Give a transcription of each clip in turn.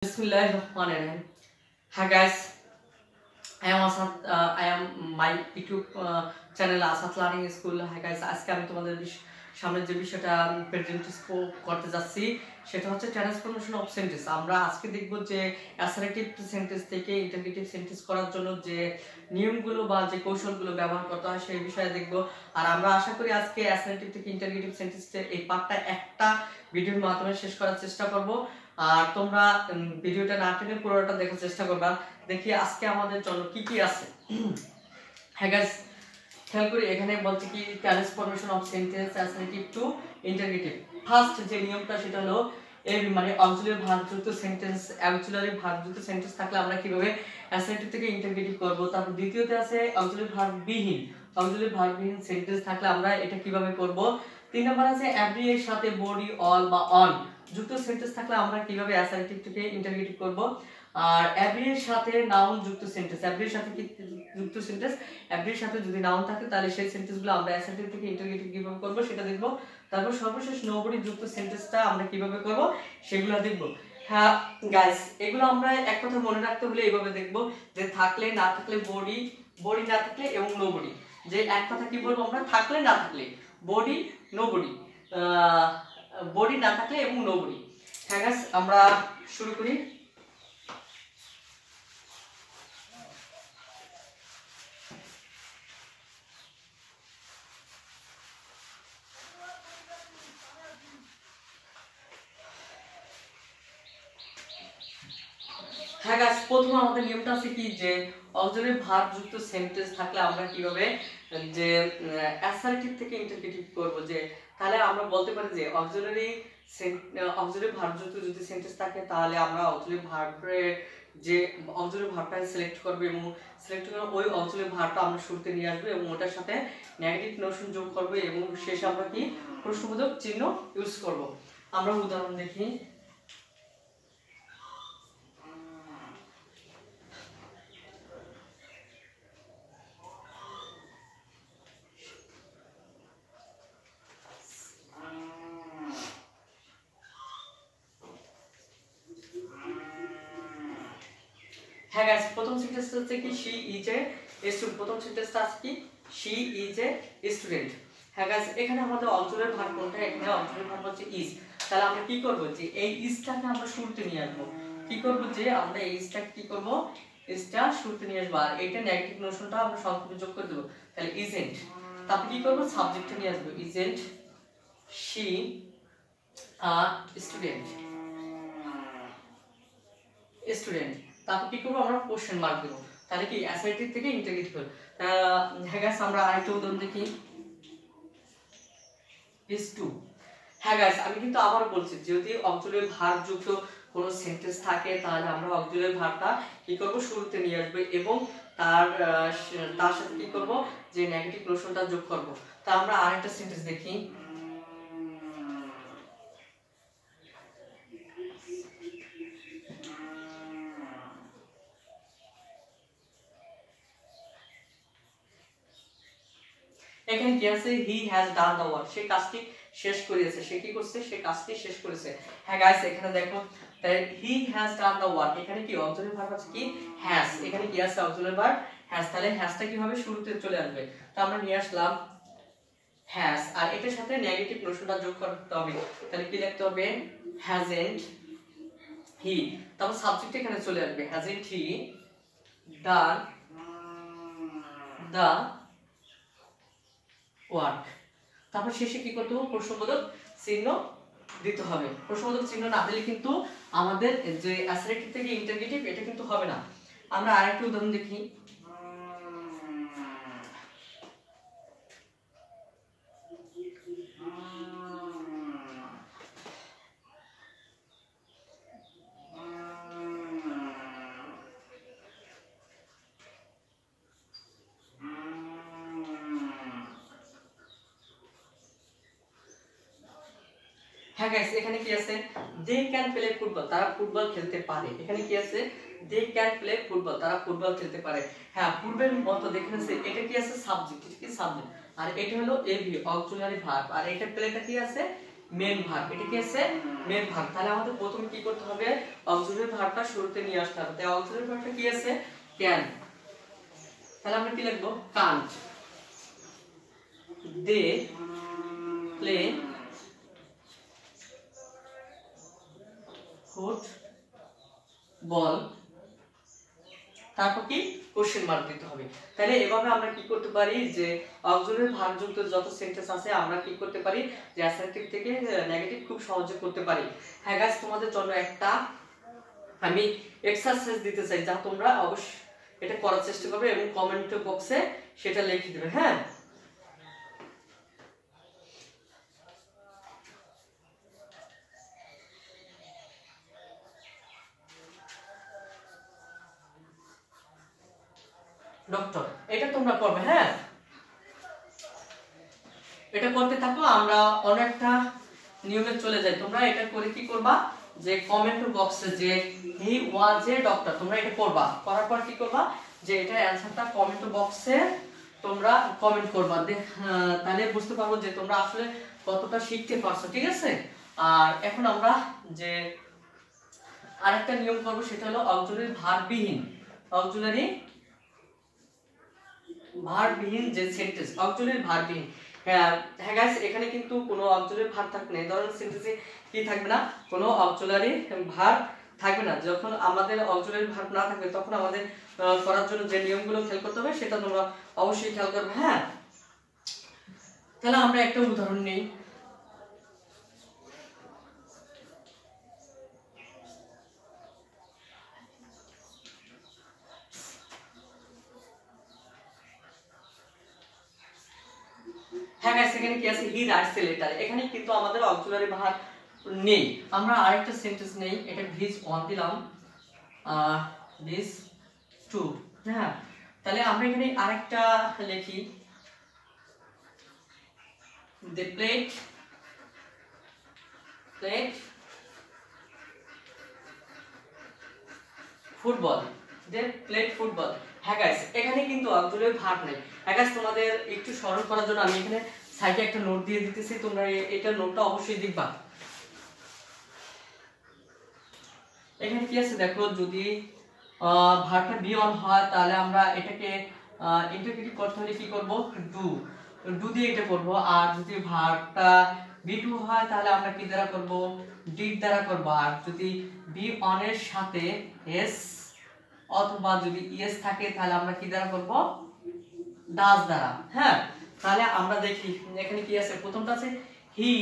Bismillahirrahmanirrahim. Hi guys, I am Asad. I am my YouTube channel Asad Learning School. Hi guys, আজকে আমি তোমাদের সামনে যে বিষয়টা প্রেজেন্ট করতে যাচ্ছি সেটা হচ্ছে ট্রান্সফরমেশন অফ সেন্টেন্স। আমরা আজকে দেখব যে অ্যাসার্টিভ সেন্টেন্স থেকে ইন্টারগেটিভ সেন্টেন্স করার জন্য যে নিয়মগুলো বা যে কৌশলগুলো ব্যবহার করতে হয় সেই বিষয়ে দেখব। আর আমরা আশা করি আজকে অ্যাসার্টিভ থেকে ইন্টারগেটিভ সেন্টেন্সের এই পার্টটা একটা ভিডিওর মাধ্যমে শেষ করার চেষ্টা করব। আর তোমরা ভিডিওটা না টেনে পুরোটা দেখার চেষ্টা করবা। দেখি আজকে আমাদের জন্য কি কি আছে। হ্যাঁ গাইস, খেয়াল করি এখানে বলছে কি transformation of sentence assertive two interrogative. First যে নিয়মটা সেটা হলো মানে অক্সিলারি ভার্বযুক্ত সেন্টেন্স, অক্সিলারি ভার্বযুক্ত সেন্টেন্স থাকলে আমরা কিভাবে অ্যাসার্টিভ থেকে ইন্টারগেটিভ করব। তারপর দ্বিতীয়তে আছে অক্সিলারি ভার্ববিহীন, অক্সিলারি ভার্ববিহীন সেন্টেন্স থাকলে আমরা এটা কিভাবে করব। 3 নম্বর আছে এভরি এর সাথে বডি, অল বা অন যুক্ত সেন্টেন্স থাকলে আমরা কিভাবে অ্যাসার্টিভ থেকে ইন্টারগেটিভ করব। আর এভরি এর সাথে নাউন যুক্ত সেন্টেন্স, এভরি এর সাথে কি যুক্ত সেন্টেন্স, এভরি এর সাথে যদি নাউন থাকে তাহলে সেই সেন্টেন্সগুলো আমরা অ্যাসার্টিভ থেকে ইন্টারগেটিভ কিভাবে করব সেটা দেখব। তারপর সর্বশেষ নোবডি যুক্ত সেন্টেন্সটা আমরা কিভাবে করব সেগুলো দেখব। হ্যাঁ গাইস, এগুলো আমরা এক কথা মনে রাখতে হলে এইভাবে দেখব যে থাকলে, না থাকলে বডি, বডি না থাকলে এবং নোবডি। যে এক কথা কি বলবো আমরা, থাকলে না থাকলে, বডি নোবডি, বডি না থাকলে এবং নোবডি। হ্যাঁ গাইস, আমরা শুরু করি। হ্যাঁ গাইস, প্রথমে আমাদের নিয়মটা আছে কি যে অক্সিলারি ভার্ব যুক্ত সেন্টেন্স থাকলে আমরা কিভাবে যে অ্যাসার্টিভ থেকে ইন্টারগেটিভ করব। যে তাহলে আমরা বলতে পারি যে অক্সিলারি ভার্ব যুক্ত যদি সেন্টেন্স থাকে তাহলে আমরা অক্সিলারি ভার্বের যে অক্সিলারি ভার্বটা সিলেক্ট করব এবং সিলেক্ট করে ওই অক্সিলারি ভার্বটা আমরা শুরুতে নিয়ে আসবো এবং ওটার সাথে নেগেটিভ নোশন যোগ করব এবং শেষে আমরা কি প্রশ্নবোধক চিহ্ন ইউজ করব। আমরা উদাহরণ দেখি। হ্যাঁ গাইস, প্রথম সেন্টেন্সটা হচ্ছে কি শি ইজ এ স্টুডেন্ট। প্রথম সেন্টেন্সটা আছে কি শি ইজ এ স্টুডেন্ট। হ্যাঁ গাইস, এখানে আমাদের অক্সিলারি ভার্ব কোনটা, এখানে অক্সিলারি ভার্ব হচ্ছে ইজ। তাহলে আমরা কি করব যে এই ইজটাকে আমরা শুরুতে নিয়ে আসব। কি করব যে আমরা এই ইজটাকে কি করব, ইজটা শুরুতে নিয়ে আসব আর এটা নেগেটিভ নোশনটা আমরা সংক্ষেপে যোগ করে দেব। তাহলে ইজেন্ট, তারপর কি করব সাবজেক্টে নিয়ে আসব isn't she a student, student. তারপর কি করব আমরা কোশ্চেন মার্ক দেব। তাহলে কি অ্যাসার্টিভ থেকে ইন্টারগেটিভ করব। হ্যাঁ গাইস, আমরা আরেকটা উদাহরণ দেখি। Is two. হ্যাঁ গাইস, আমি কিন্তু আবার বলছি যদি অক্সিলারি ভার্ব যুক্ত কোন সেন্টেন্স থাকে তাহলে আমরা অক্সিলারি ভার্বটা কি করব শুরুতে নিয়ে আসব এবং তার সাথে কি করব যে নেগেটিভ নোশনটা যোগ করব। তা আমরা আরেকটা সেন্টেন্স দেখি। এখানে কি আছে, he has done the work, সে কাজটি শেষ করেছে। সে কি করছে, সে কাজটি শেষ করেছে। হ্যাঁ গাইস, এখানে দেখো হি হ্যাজ ডান দ্য ওয়ার্ক, এখানে কি অক্সিলারি ভার্ব আছে কি হ্যাজ, এখানে কি আছে অক্সিলারি ভার্ব হ্যাজ। তাহলে হ্যাজটা কিভাবে শুরুতে চলে আসবে, তো আমরা নিয়ে আসলাম হ্যাজ আর এটার সাথে নেগেটিভ নোশনটা যোগ করতে হবে। তাহলে কি লিখতে হবে হ্যাজন্ট হি, তারপর সাবজেক্ট এখানে চলে আসবে hasn't he done the work. তারপর শেষে কি করতে হবে, প্রশ্নবোধক চিহ্ন দিতে হবে। প্রশ্নবোধক চিহ্ন না দিলে কিন্তু আমাদের যে অ্যাসার্টিভ থেকে ইন্টারগেটিভ এটা কিন্তু হবে না। আমরা আরেকটা উদাহরণ দেখি। হ্যাঁ গাইস, এখানে কি আছে দে ক্যান প্লে ফুটবল, তারা ফুটবল খেলতে পারে। এখানে কি আছে দে ক্যান প্লে ফুটবল, তারা ফুটবল খেলতে পারে। হ্যাঁ, পূর্বের মতো দেখেন এটা কি আছে সাবজেক্ট, এটা কি সাবজেক্ট আর এটা হলো এবি অক্সিলারি ভার্ব আর এটা প্লেটা কি আছে মেন ভার্ব, এটা কি আছে মেন ভার্ব। তাহলে আমাদের প্রথমে কি করতে হবে, অক্সিলারি ভার্বটা শুরুতে নিয়ে আসতে হবে। তাই অক্সিলারি ভার্বটা কি আছে ক্যান, তাহলে আমরা কি লিখবো কান্ট। দে প্লে ফুটবল, তারপর কি কোশ্চেন মার্ক দিতে হবে। তাহলে এভাবে আমরা কি করতে পারি যে অক্সিলারি ভার্ব যুক্ত যত সেন্টেন্স আছে আমরা কি করতে পারি যে অ্যাসার্টিভ থেকে নেগেটিভ খুব সহজে করতে পারি। হ্যাঁ গাইস, তোমাদের জন্য একটা আমি এক্সারসাইজ দিতে চাই, যা তোমরা অবশ্যই এটা করার চেষ্টা করবে এবং কমেন্ট বক্সে সেটা লিখে দেবে। হ্যাঁ, ডক্টর, এটা তোমরা করবে। হ্যাঁ, এটা করতে থাকো, আমরা অনেকটা নিয়মে চলে যাই। তোমরা এটা করে কি করবা যে কমেন্ট বক্সে যে হি ওয়াজ এ ডক্টর, তোমরা এটা করবা। করার পর কি করবা যে এটা অ্যানসারটা কমেন্ট বক্সে তোমরা কমেন্ট করবা। তাহলে বুঝতে পারবো যে তোমরা আসলে কতটা শিখতে পারছো। ঠিক আছে, আর এখন আমরা যে আরেকটা নিয়ম করবো সেটা হলো অক্সিলারি ভার্ববিহীন, অক্সিলারি ভার্ববিহীন যে সেন্টেন্স, অক্সিলারি ভার্ববিহীন। হ্যাঁ গাইস, এখানে কিন্তু কোনো অক্সিলারি ভার্ব থাকবে না। এই ধরনের সেন্টেন্সে কি থাকবে না, কোনো অক্সিলারি ভার্ব থাকবে না। যখন আমাদের অক্সিলারি ভার্ব না থাকবে তখন আমাদের করার জন্য যে নিয়মগুলো খেয়াল করতে হবে সেটা তোমরা অবশ্যই খেয়াল করবে। হ্যাঁ, তাহলে আমরা একটা উদাহরণ নিই। হ্যাঁ গাইস, এখানে কি আছে হি রাইটস এ লেটার, এখানে কিন্তু আমাদের অক্সিলারি ভার্ব নেই। আমরা আরেকটা সেন্টেন্স নেই, এটা ভিজ 1 দিলাম, ভিজ 2। হ্যাঁ, তাহলে আমরা এখানে আরেকটা লিখি, they played football, they played football. হ্যাঁ গাইস, এখানে কিন্তু অক্সিলারি ভার্ব নেই। হ্যাঁ গাইস, তোমাদের একটু স্মরণ করার জন্য আমি এখানে সাইডে একটা নোট দিয়ে দিতেছি, তোমরা এটা নোটটা অবশ্যই দেখবা। এখানে কি আছে দেখো, যদি ভার্বটা বি অন হয় তাহলে আমরা এটাকে ইন্টারপ্রিট করতে হলে কি করব, ডু, ডু দিয়ে এটা করব। আর যদি ভার্বটা বি টু হয় তাহলে আমরা কি দ্বারা করব, ডিড দ্বারা করব। আর যদি বি অন এর সাথে এস অথবা যদি ইএস থাকে তাহলে আমরা কি দ্বারা করব, ডাজ দ্বারা। হ্যাঁ, তাহলে আমরা দেখি এখানে কি আছে। প্রথমটা আছে হি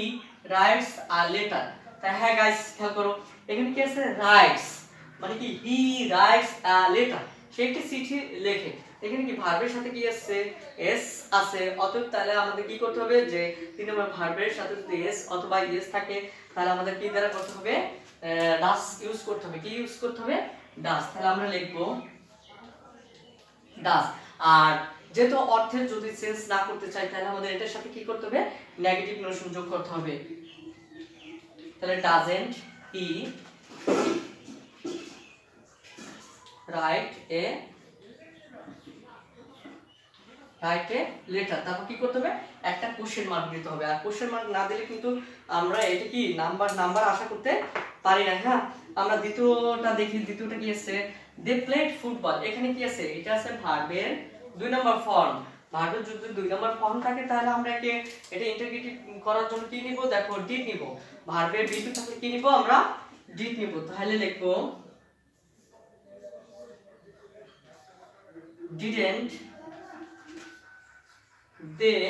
রাইটস আ লেটার। তাই হ্যাঁ গাইস, খেয়াল করো, এখানে কি আছে রাইটস, মানে কি হি রাইটস আ লেটার, সে একটি চিঠি লেখে। এখানে কি ভার্বের সাথে কি আছে, এস আছে। অতএব তাহলে আমাদের কি করতে হবে যে 3 নম্বর ভার্বের সাথে যদি এস অথবা ইএস থাকে তাহলে আমাদের কি দ্বারা করতে হবে, ডাস ইউজ করতে হবে। কি ইউজ করতে হবে, ডাস। তাহলে আমরা লিখবো ডাস। আর যেহেতু অর্থের যদি চেঞ্জ না করতে চাই তাহলে আমাদের এটার সাথে কি করতে হবে, নেগেটিভ নোশন যোগ করতে হবে। তাহলে doesn't he write a letter, তারপর কি করতে হবে, একটা কোশ্চেন মার্ক দিতে হবে। আর কোশ্চেন মার্ক না দিলে কিন্তু আমরা এটা কি নাম্বার আশা করতে পারি না। হ্যাঁ, আমরা দ্বিতীয়টা দেখি, দ্বিতীয়টা কি আছে, দে প্লেড ফুটবল। এখানে কি আছে, এটা আছে ভার্বের 2 নম্বর ফর্ম। ভার্বের যদি 2 নম্বর ফর্ম থাকে তাহলে আমরা এটা ইন্টিগ্রেটিভ করার জন্য কি নিব, দেখো ডিড নিব। ভার্বের বি টু থাকলে কি নিব, আমরা ডিড নিব। তাহলে লিখবো didn't they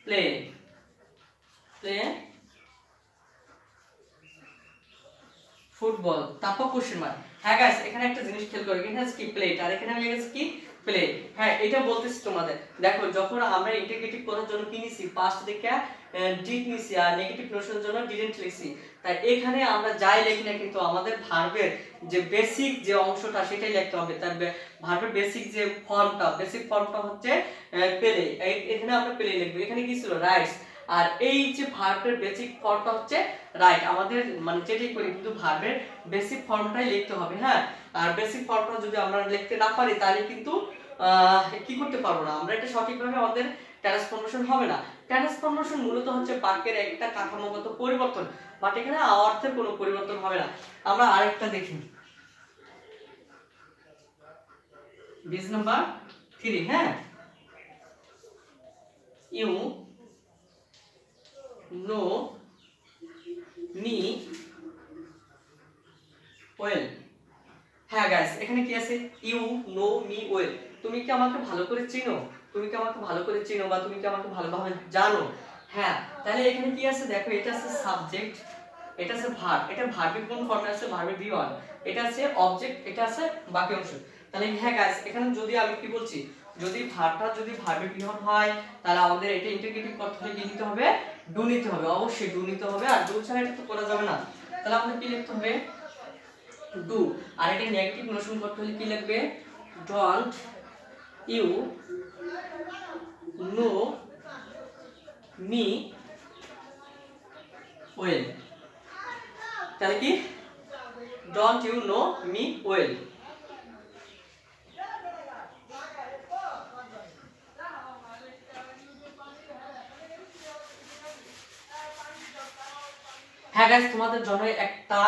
play ফুটবল, তারপর কোশ্চেন মার্ক। হ্যাঁ গাইস, এখানে একটা জিনিস খেয়াল করো, এখানে আছে কি প্লেট, আর এখানে আমি লিখেছি কি প্লে। হ্যাঁ, এটা বলতেছি তোমাদের, দেখো যখন আমরা ইন্টিগ্রেটিভ করার জন্য কি নিছি, পাস্ট থেকে ডিড নিছি আর নেগেটিভ নোশনের জন্য ডিডন্ট লিখছি। তাই এখানে আমরা যাই লিখি না কিন্তু আমাদের ভার্বের যে বেসিক যে অংশটা সেটাই লিখতে হবে। তার ভার্বের বেসিক যে ফর্মটা হচ্ছে প্লে। এখানে আমরা প্লে লিখবো। এখানে কি ছিল, রাইটস। আর এই যে ভার্বের বেসিক ফর্মটা হচ্ছে রাইট। আমাদের মানে যেটাই করি কিন্তু ভার্বের বেসিক ফর্মটাই লিখতে হবে। হ্যাঁ, আর বেসিক ফর্মটা যদি আমরা লিখতে না পারি তাহলে কিন্তু কি করতে পারবো না, আমরা এটা সঠিকভাবে আমাদের ট্রান্সফরমেশন হবে না। ট্রান্সফরমেশন মূলত হচ্ছে বাক্যের একটা কাঠামোগত পরিবর্তন, বাট এখানে অর্থের কোনো পরিবর্তন হবে না। আমরা আরেকটা দেখি, পেজ নাম্বার 3। হ্যাঁ, ইউ নো মি ওয়েল। হ্যাঁ গাইস, এখানে কি আছে? ইউ নো মি ওয়েল, তুমি কি আমাকে ভালো করে চিনো, তুমি কি আমাকে ভালো করে চিনো বা তুমি কি আমাকে ভালোভাবে জানো। হ্যাঁ, তাহলে এখানে কি আছে দেখো, এটা আছে সাবজেক্ট, এটা আছে ভার্ব, এটা ভার্বের কোন ফর্মে আছে? ভার্বের V1। এটা আছে অবজেক্ট, এটা আছে বাকি অংশ। তাহলে হ্যাঁ গাইস, এখানে যদি আমি কি বলছি, যদি ভার্বটা যদি ভার্বের V1 হয়, তাহলে আমাদের এটা ইন্টিগ্রেটিভ করতে হলে কি নিতে হবে? ডু নিতে হবে, অবশ্যই ডু নিতে হবে। আর ডু ছাড়া এটা তো করা যাবে না। তাহলে আমাদের কি লিখতে হবে? ডু। আর এটা নেগেটিভ নোশন করতে হলে কি লিখবে? Don't you know me well. তাহলে কি? Don't you know me well. হ্যাঁ গাইস, তোমাদের জন্য একটা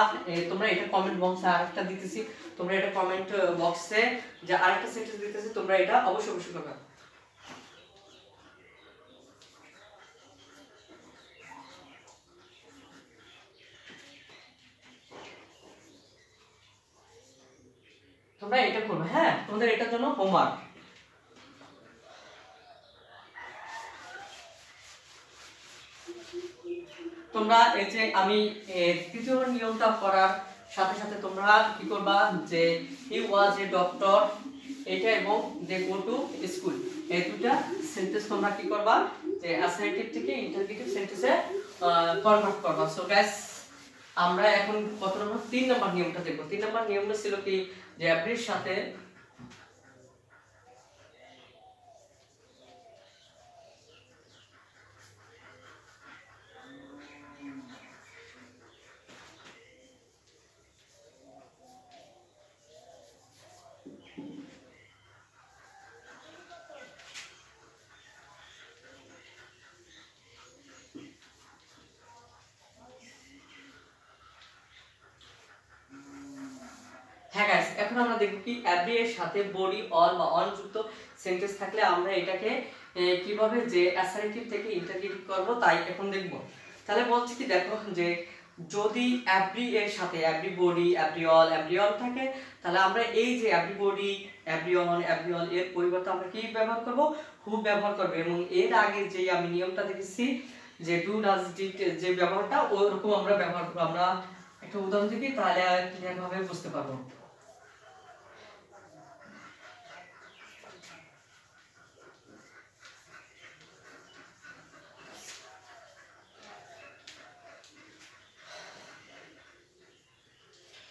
তোমরা এটা কমেন্ট বক্সে আরেকটা দিতেছি, তোমরা এটা কমেন্ট বক্সে যে আরেকটা সেন্টেন্স দিতেছি, তোমরা এটা অবশ্যই অবশ্যই করবে। তোমরা এটা করবে। হ্যাঁ, তোমাদের এটার জন্য হোমওয়ার্ক। তোমরা এই যে আমি তৃতীয় নিয়মটা করার সাথে সাথে তোমরা কি করবা, যে হি ওয়াজ এ ডক্টর, এটা এবং দে গো টু স্কুল, এই দুটো সেন্টেন্স তোমরা কি করবা, যে অ্যাসার্টিভ থেকে ইন্টারগেটিভ সেন্টেন্সে কনভার্ট করবা। সো গাইস, আমরা এখন কত নম্বর? 3 নম্বর নিয়মটা দেখব। 3 নম্বর নিয়মটা ছিল কি, যে এভরির সাথে হ্যাঁ গাইস, এখন আমরা দেখব কি এভরি এর সাথে বডি, অল বা অন যুক্ত সেন্টেন্স থাকলে আমরা এটাকে কিভাবে যে অ্যাসার্টিভ থেকে ইন্টারগেটিভ করব, তাই এখন দেখব। তাহলে বলছি কি দেখো, যে যদি এভরি এর সাথে এভরি বডি, এভরি অল থাকে, তাহলে আমরা এই যে এভরি বডি, এভরি অল এর পরিবর্তে আমরা কি ব্যবহার করব? হু ব্যবহার করব। এবং এর আগে যে আমি নিয়মটা দেখেছি, যে ডু ডাজ ডিড যে ব্যবহারটা, ওরকম আমরা ব্যবহার করব। আমরা একটা উদাহরণ দিই, তাহলে ক্লিয়ার ভাবে বুঝতে পারবো।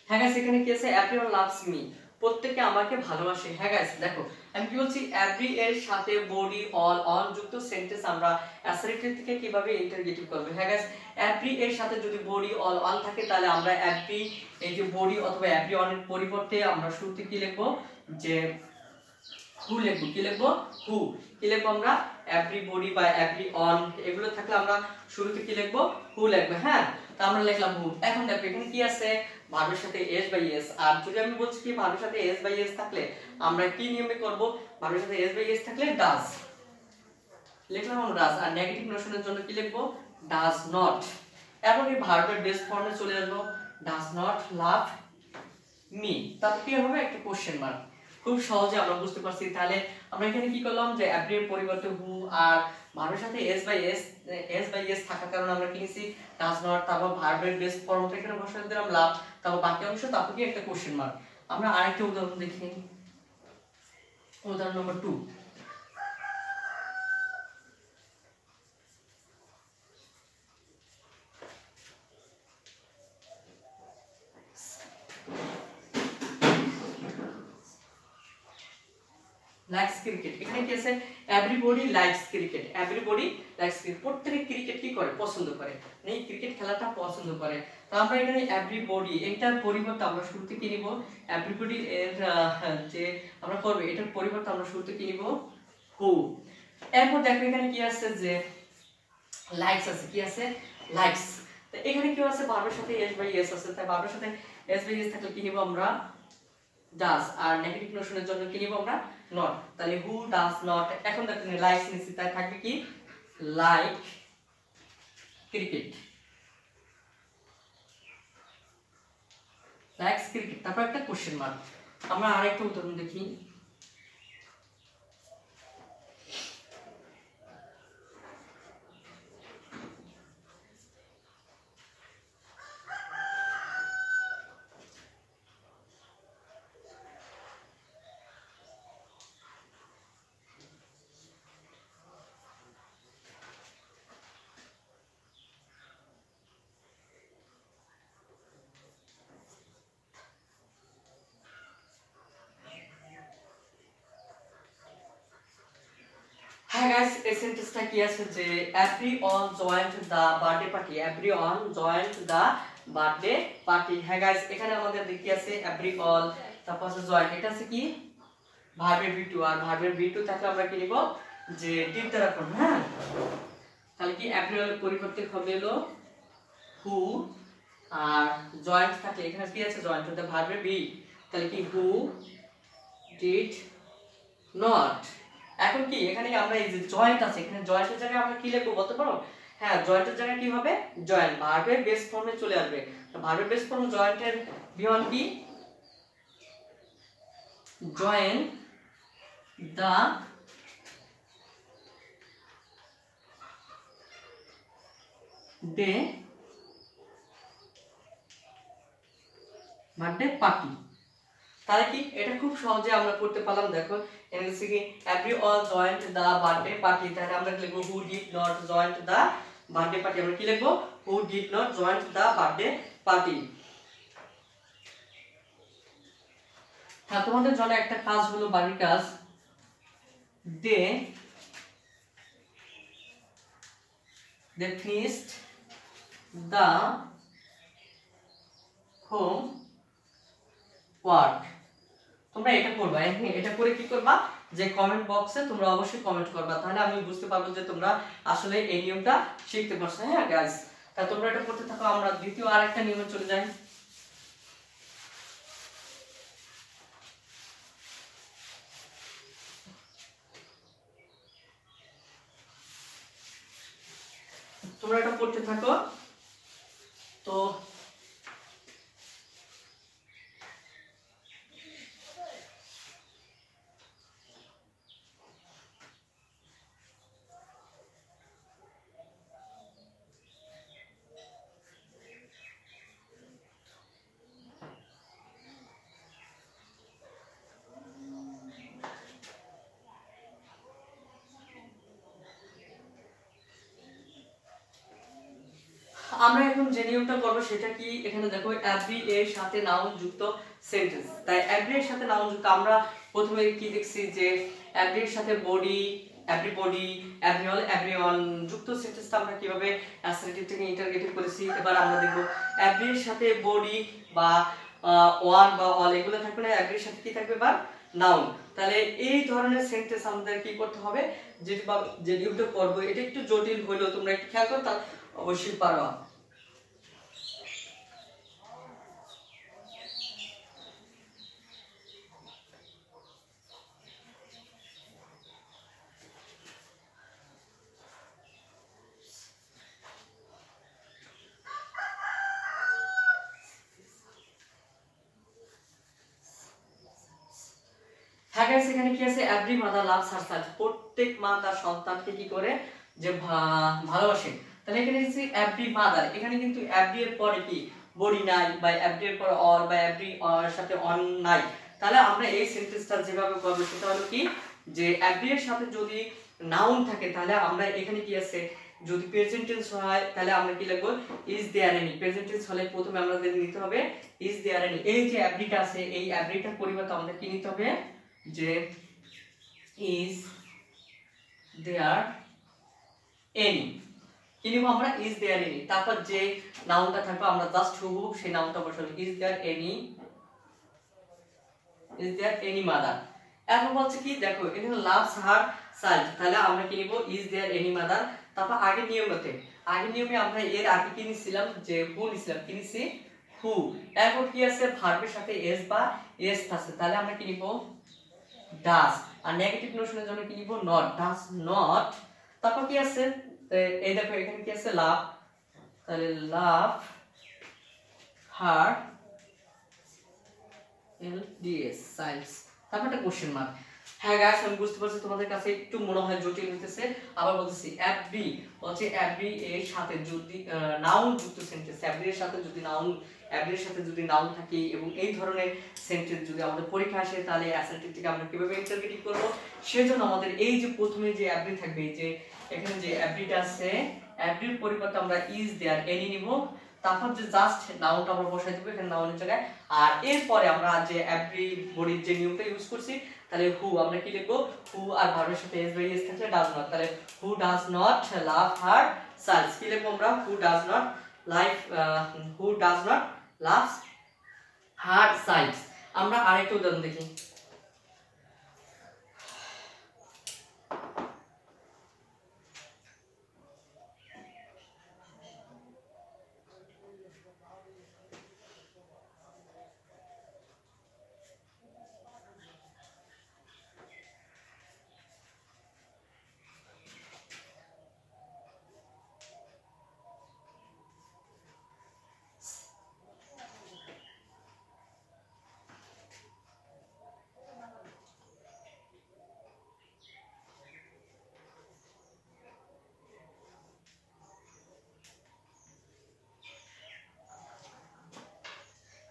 হ্যাঁ গাইস, এখানে কি আছে? এভরিওয়ান লাভস মি, প্রত্যেকে আমাকে ভালোবাসে। হ্যাঁ গাইস, দেখো আমি কি বলছি, এভরি এর সাথে বডি, অল অন যুক্ত সেন্টেন্স আমরা অ্যাসার্টিভ থেকে কিভাবে ইন্টারগেটিভ করব। হ্যাঁ গাইস, এভরি এর সাথে যদি বডি, অল অন থাকে, তাহলে আমরা এভরি, এই যে বডি অথবা এভরি অন এর পরিবর্তে আমরা শুরুতে কি লিখবো, যে হু লিখবো। কি লিখবো? হু। কি লিখবো আমরা? এভরি বডি বা এভরি অন এগুলো থাকলে আমরা শুরুতে কি লিখবো? হু লিখবো। হ্যাঁ, তো আমরা লিখলাম হু। এখন দেখো এখানে কি আছে? ভার্বের সাথে এস বাই এস। আর যদি আমি বলছি কি ভার্বের সাথে এস বাই এস থাকলে আমরা কি নিয়মে করব? ভার্বের সাথে এস বাই এস থাকলে ডাজ লিখলাম আমরা ডাজ। আর নেগেটিভ নোশনের জন্য কি লিখবো? Does not. এবং এই ভার্বের বেস ফর্মে চলে আসবো, ডাজ নট লাভ মি। তাহলে কি হবে? একটা কোশ্চেন মার্ক। খুব সহজে আমরা বুঝতে পারছি। তাহলে আমরা এখানে কি করলাম, যে এভরি এর পরিবর্তে হু, আর ভার্বের সাথে এস বাই এস থাকার কারণে আমরা কি নিছি? Does not. তারপর ভার্বের বেস ফর্মটা এখানে বসাতে দিলাম লাভ, তারপর বাকি অংশ, তারপর কি একটা কোশ্চেন মার্ক। আমরা আরেকটা উদাহরণ দেখি, উদাহরণ নম্বর 2। Likes cricket. এখানে কি আছে? Everybody likes cricket. Everybody likes cricket, প্রত্যেকে ক্রিকেট কি করে? পছন্দ করে, এই ক্রিকেট খেলাটা পছন্দ করে। তো আমরা এখানে এভরিবডি এটার পরিবর্তে আমরা শুরুতে কি নিব? এভরিবডি এর যে আমরা করব, এটার পরিবর্তে আমরা শুরুতে কি নিব? হু। এরপর দেখো এখানে কি আছে যে লাইকস আছে, কি আছে লাইকস। তো এখানে কি আছে ভার্বের সাথে এস বাই এস আছে, তাই ভার্বের সাথে এস বাই এস থাকলে কি নিব আমরা ডাজ, আর নেগেটিভ নোশনের জন্য কি নিব আমরা নট। তাহলে হু ডাজ নট, এখন দেখুন লাইকস নিছি তাই থাকবে কি লাইক ক্রিকেট, লাইকস ক্রিকেট। তারপর একটা কোশ্চেন মার্ক। আমরা আরেকটা উদাহরণ দেখি। হ্যাঁ গাইস, এই সেন্টেন্সটা কি আছে যে everyone joined the birthday party, everyone joined the birthday party. হ্যাঁ গাইস, এখানে আমাদের দেখি আছে এভরিওয়ান, তারপর আছে জয়েন্ট, এটা আছে কি ভার্বের V2, আর ভার্বের V2 থাকলে আমরা কি নিব যে ডিড দ্বারা করব। হ্যাঁ, তাহলে কি এভরিওয়ান এর পরিবর্তে হবে হলো হু, আর জয়েন্ট থাকলে এখানে কি আছে জয়েন্ট হতে ভার্বের বি, তাহলে কি হু ডিড নট। এখন কি এখানে আমরা এই যে জয়েন্ট আছে, এখানে জয়েন্টের জায়গায় আমরা কি লিখবো বলতে পারো? হ্যাঁ, জয়েন্টের জায়গায় কি হবে জয়েন্ট, ভার্বের বেস ফর্মে চলে আসবে। তো ভার্বের বেস ফর্ম জয়েন্টের বিহন কি join the day birthday party. তাহলে কি এটা খুব সহজে আমরা করতে পারলাম। দেখো এখানে হচ্ছে কি everyone joined the birthday party, তাহলে আমরা লিখবো who did not joined the birthday party. আমরা কি লিখবো who did not joined the birthday party. হ্যাঁ, তোমাদের জন্য একটা কাজ হলো বাড়ির কাজ, they finished the homework. তোমরা এটা করবা, এটা করে কি করবা যে কমেন্ট বক্সে তোমরা অবশ্যই কমেন্ট করবা, তাহলে আমি বুঝতে পারবো যে তোমরা আসলে এই নিয়মটা শিখতে পারছো। হ্যাঁ গাইস, তা তোমরা এটা করতে থাকো, আমরা দ্বিতীয় আরেকটা নিয়মে চলে যাই। তোমরা এটা করতে থাকো। তো আমরা এখন যে নিয়মটা করব সেটা কি, এখানে দেখো এভরি এর সাথে নাউন যুক্ত সেন্টেন্স। তাই এভরি এর সাথে নাউন যুক্ত, আমরা প্রথমে কি দেখছি যে এভরি এর সাথে বডি, এভরিবডি, এভরিওয়ান, এভরিওয়ান যুক্ত সেন্টেন্সটা আমরা কিভাবে অ্যাসার্টিভ থেকে ইন্টারগেটিভ করেছি। এবার আমরা দেখব এভরি এর সাথে বডি বা ওয়ান বা অল এগুলো থাকবে না, এভরি এর সাথে কি থাকবে বা নাউন। তাহলে এই ধরনের সেন্টেন্স আমাদের কি করতে হবে, যে নিয়মটা করব এটা একটু জটিল হলেও তোমরা একটু খেয়াল করো, তা অবশ্যই পারবা। হ্যাঁ গাইস, এখানে কি আছে every mother loves her child, প্রত্যেক মা তার সন্তানকে কি করে যে ভালোবাসে। তাহলে এখানে হচ্ছে এভরি মাদার, এখানে কিন্তু এভরি এর পরে কি বডি নাই, বা এভরি এর পরে অর, বা এভরি এর সাথে অন নাই। তাহলে আমরা এই সেন্টেন্সটা যেভাবে করব সেটা হলো কি যে এভরি এর সাথে যদি নাউন থাকে তাহলে আমরা এখানে কি আছে যদি প্রেজেন্ট টেন্স হয় তাহলে আমরা কি লিখব is there any. Present tense হলে প্রথমে আমাদের নিতে হবে ইজ দেয়ার এনি। এই যে এভরিটা আছে এই এভরিটার পরিবর্তে আমাদের কি নিতে হবে যে ইজ দেয়ার এনি। কি নিব আমরা ইজ দেয়ার এনি, তারপর যে নাউনটা থাকবে আমরা জাস্ট হুবহু সেই নাউনটা বসাবো is there any, is there any mother. এখন বলছে কি দেখো এখানে লাভস হার child, তাহলে আমরা কি নিব is there any mother। তারপর আগের নিয়মে আমরা এর আগে কি নিছিলাম যে who নিছিলাম, কি নিছি who। এখন কি আছে ভার্বের সাথে s বা s আছে, তাহলে আমরা কি নিব does। আর নেগেটিভ নোশনের জন্য কি নিব not, does not। তারপর কি আছে এই দেখো এখানে কি আছে লাভ, তাহলে লাভ her LDS সাইন্স, তারপর একটা কোশ্চেন মার্ক। হ্যাঁ গাইস আমি বুঝতে পারছি তোমাদের কাছে একটু মনে হয় জটিল হইতেছে। আবার বলতেছি এভরি হচ্ছে এভরি এর সাথে যদি নাউন যুক্ত সেন্টেন্স, এভরি এর সাথে যদি নাউন থাকে এবং এই ধরনের সেন্টেন্স যদি আমাদের পরীক্ষা আসে তাহলে অ্যাসার্টিভ থেকে আমরা কিভাবে ইন্টারপ্রেট করব, সেজন্য আমাদের এই যে প্রথমে যে এভরি থাকবে, যে এখানে যে এভরিটা আছে এভরির পরিবর্তে আমরা ইজ দেয়ার এনি নিব, তারপর যে জাস্ট নাউনটা আমরা বসাই দেব এখানে নাউনের জায়গায়। আর এরপরে আমরা যে এভরি বডির যে নিয়মটা ইউজ করছি, তাহলে হু আমরা কি লিখবো হু আর ভার্বের সাথে এস বাই এস থাকলে ডাজ নট, তাহলে who does not love her child, কি লিখবো আমরা who does not love her child. আমরা আরেকটা উদাহরণ দেখি।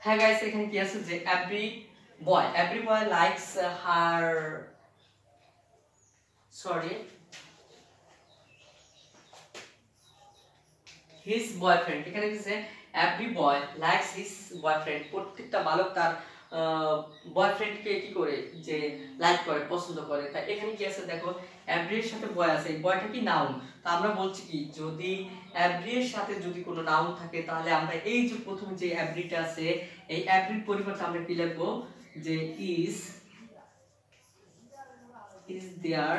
হ্যাঁ গাইস এখানে কি আছে যে এভরি বয় লাইকস হার হিজ বয়ফ্রেন্ড। এখানে কি আছে এভরি বয় লাইকস হিজ বয়ফ্রেন্ড, প্রত্যেকটা বালক তার বয়ফ্রেন্ডকে কি করে যে লাইক করে পছন্দ করে। তাই এখানে কি আছে দেখো এভরি এর সাথে বয় আছে, এই বয়টা কি নাউন, তো আমরা বলছি কি যদি এভরি এর সাথে যদি কোনো নাউন থাকে তাহলে আমরা এই যে প্রথম যে এভরিটা আছে এই এভরির পরিবর্তে আমরা কি লিখবো যে ইজ দেয়ার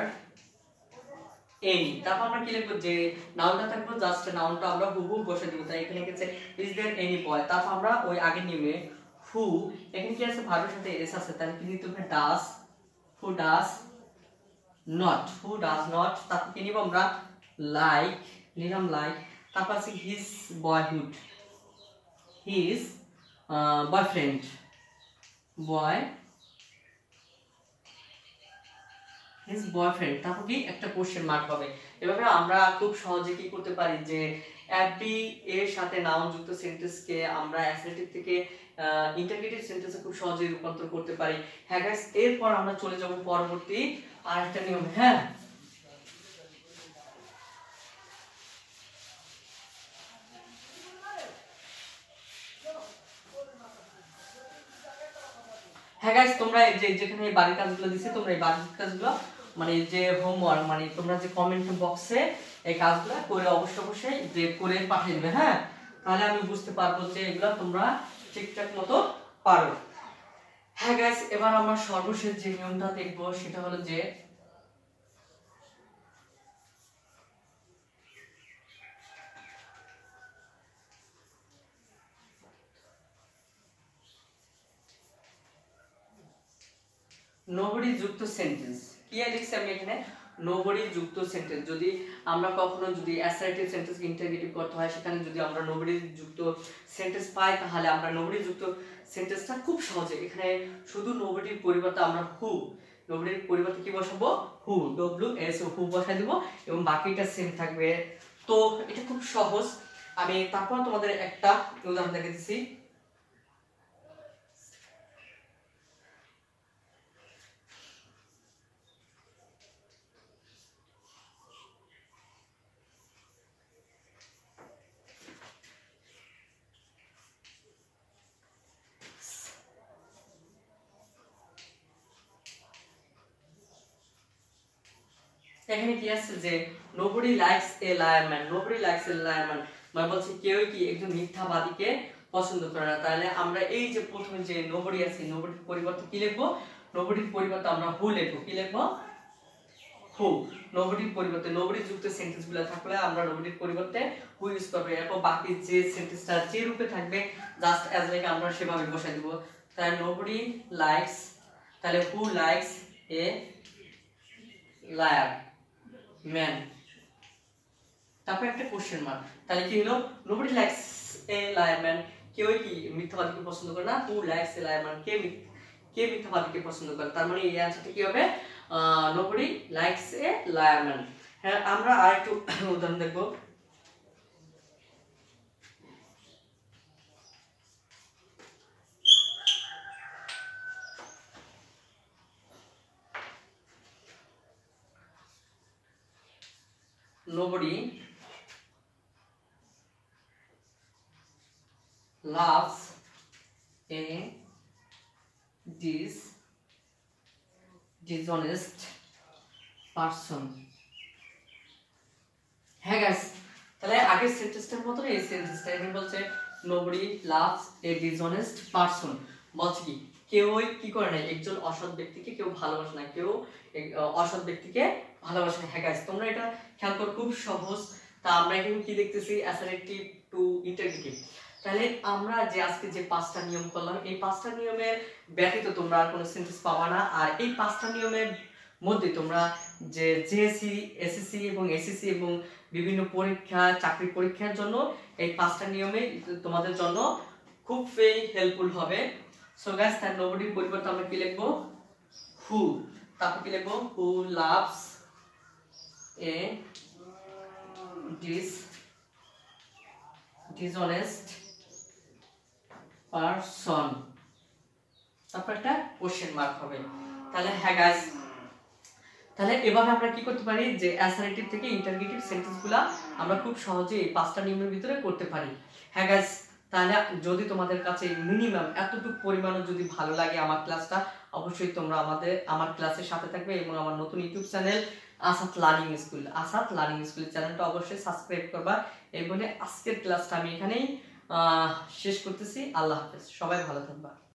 এনি, তারপর আমরা কি লিখবো যে নাউনটা থাকবে জাস্ট নাউনটা আমরা হুবহু বসে দেব। তাই এখানে কি আছে ইজ দেয়ার এনি বয়, তারপর আমরা ওই আগের নিয়মে হু, এখানে কি আছে ভার্বের সাথে এস আছে, তাহলে কি নিতে হবে ডাজ, হু ডাজ নট, তারপর কি নিব আমরা লাইক, নিলাম লাইক, তারপর আছে his boyhood, his boyfriend his boyfriend, তারপর কি একটা কোশ্চেন মার্ক হবে। এভাবে আমরা খুব সহজে কি করতে পারি যে এভরি এর সাথে নাউন যুক্ত সেন্টেন্সকে আমরা অ্যাসার্টিভ থেকে ইন্টারগেটিভ সেন্টেন্সে খুব সহজেই রূপান্তর করতে পারি। হ্যাঁ গাইস এরপর আমরা চলে যাব পরবর্তী আরেকটা নিয়ম। হ্যাঁ গাইস তোমরা যেখানে বাড়ির কাজগুলো দিছি তোমরা এই বাড়ির কাজগুলো মানে যে হোমওয়ার্ক মানে তোমরা যে কমেন্ট বক্সে এই কাজগুলো করে অবশ্যই যে করে পাঠিয়ে দিবে। হ্যাঁ তাহলে আমি বুঝতে পারবো যে এগুলো তোমরা ঠিকঠাক মতো পারো। হ্যাঁ গাইস এবার আমরা সর্বশেষ যে নিয়মটা দেখবো সেটা হলো যে নোবডি যুক্ত সেন্টেন্স। কি লিখছি আমি এখানে নোবডি যুক্ত সেন্টেন্স, যদি আমরা কখনো যদি অ্যাসার্টিভ সেন্টেন্স ইন্টারগেটিভ করতে হয় সেখানে যদি আমরা নোবডি যুক্ত সেন্টেন্স পাই তাহলে আমরা নোবডি যুক্ত সেন্টেন্সটা খুব সহজে এখানে শুধু নোবডির পরিবর্তে আমরা হু, নোবডির পরিবর্তে কি বসাবো হু WS হু বসাই দেব এবং বাকিটা সেম থাকবে। তো এটা খুব সহজ। আমি তারপর তোমাদের একটা উদাহরণ দেখে দিচ্ছি। এখানে কি আছে যে nobody likes a liar man, মানে বলছে কেউ কি একজন মিথ্যাবাদীকে পছন্দ করে না। তাহলে আমরা এই যে প্রথমে যে নোবডি আছে নোবডির পরিবর্তে কি লিখবো, নোবডির পরিবর্তে আমরা হু লিখবো, কি লিখবো হু। নোবডির পরিবর্তে নোবডি যুক্ত সেন্টেন্সগুলো থাকলে আমরা নোবডির পরিবর্তে হু ইউজ করব। এরপর বাকি যে সেন্টেন্সটা যে রূপে থাকবে জাস্ট অ্যাজ লাইক আমরা সেভাবে বসাই দিব। তাহলে নোবডি লাইকস, তাহলে who likes a liar man. তারপর একটা কোশ্চেন মার্ক, তাহলে কি হলো? Nobody likes a liar man, কেউ কি মিথ্যাবাদীকে পছন্দ করে না? Who likes a liar man, কে মিথ্যাবাদীকে পছন্দ করে? তার মানে এই অ্যানসারটা কি হবে? Nobody likes a liar man. হ্যাঁ, আমরা আরেকটু উদাহরণ দেখব। Nobody loves a dishonest person. হ্যাঁ গাইস, তাহলে আগের সেন্টেন্সটার মতো এই সেন্টেন্সটা এখানে বলছে nobody loves a dishonest person, বলছে কি কেউই কি করে না, একজন অসৎ ব্যক্তিকে কেউ ভালোবাসে না, কেউ অসৎ ব্যক্তিকে ভালোবাসে না। হ্যাঁ গাইস, তোমরা এটা খেয়াল করো, খুব সহজ। তা আমরা এখানে কি দেখতেছি? Assertive two interrogative. তাহলে আমরা যে আজকে যে 5টা নিয়ম করলাম, এই 5টা নিয়মের ব্যতীত তোমরা আর কোনো সেন্টেন্স পাবা না। আর এই 5টা নিয়মের মধ্যে তোমরা যে জেএসসি, এসএসসি এবং এসএসসি এবং বিভিন্ন পরীক্ষা, চাকরি পরীক্ষার জন্য এই 5টা নিয়মে তোমাদের জন্য খুব হেল্পফুল হবে। সো গাইস, তার নোবডির পরিবর্তে আমরা কি লিখবো? হু। তারপর কি লিখবো? Who loves A dishonest person। তারপর একটা কোশ্চেন মার্ক হবে। তাহলে হ্যাঁ গাইস, তাহলে এভাবে আমরা কি করতে পারি যে অ্যাসার্টিভ থেকে ইন্টারগেটিভ সেন্টেন্সগুলো আমরা খুব সহজে এই 5টা নিয়মের ভিতরে করতে পারি। হ্যাঁ গাইস, তাহলে যদি তোমাদের কাছে মিনিমাম এতটুকু পরিমাণও যদি ভালো লাগে আমার ক্লাসটা, অবশ্যই তোমরা আমার ক্লাসের সাথে থাকবে এবং আমার নতুন YouTube channel Asad learning school চ্যানেলটা অবশ্যই সাবস্ক্রাইব করবা। এই বলে আজকের ক্লাসটা আমি এখানেই শেষ করতেছি। আল্লাহ হাফেজ, সবাই ভালো থাকবা।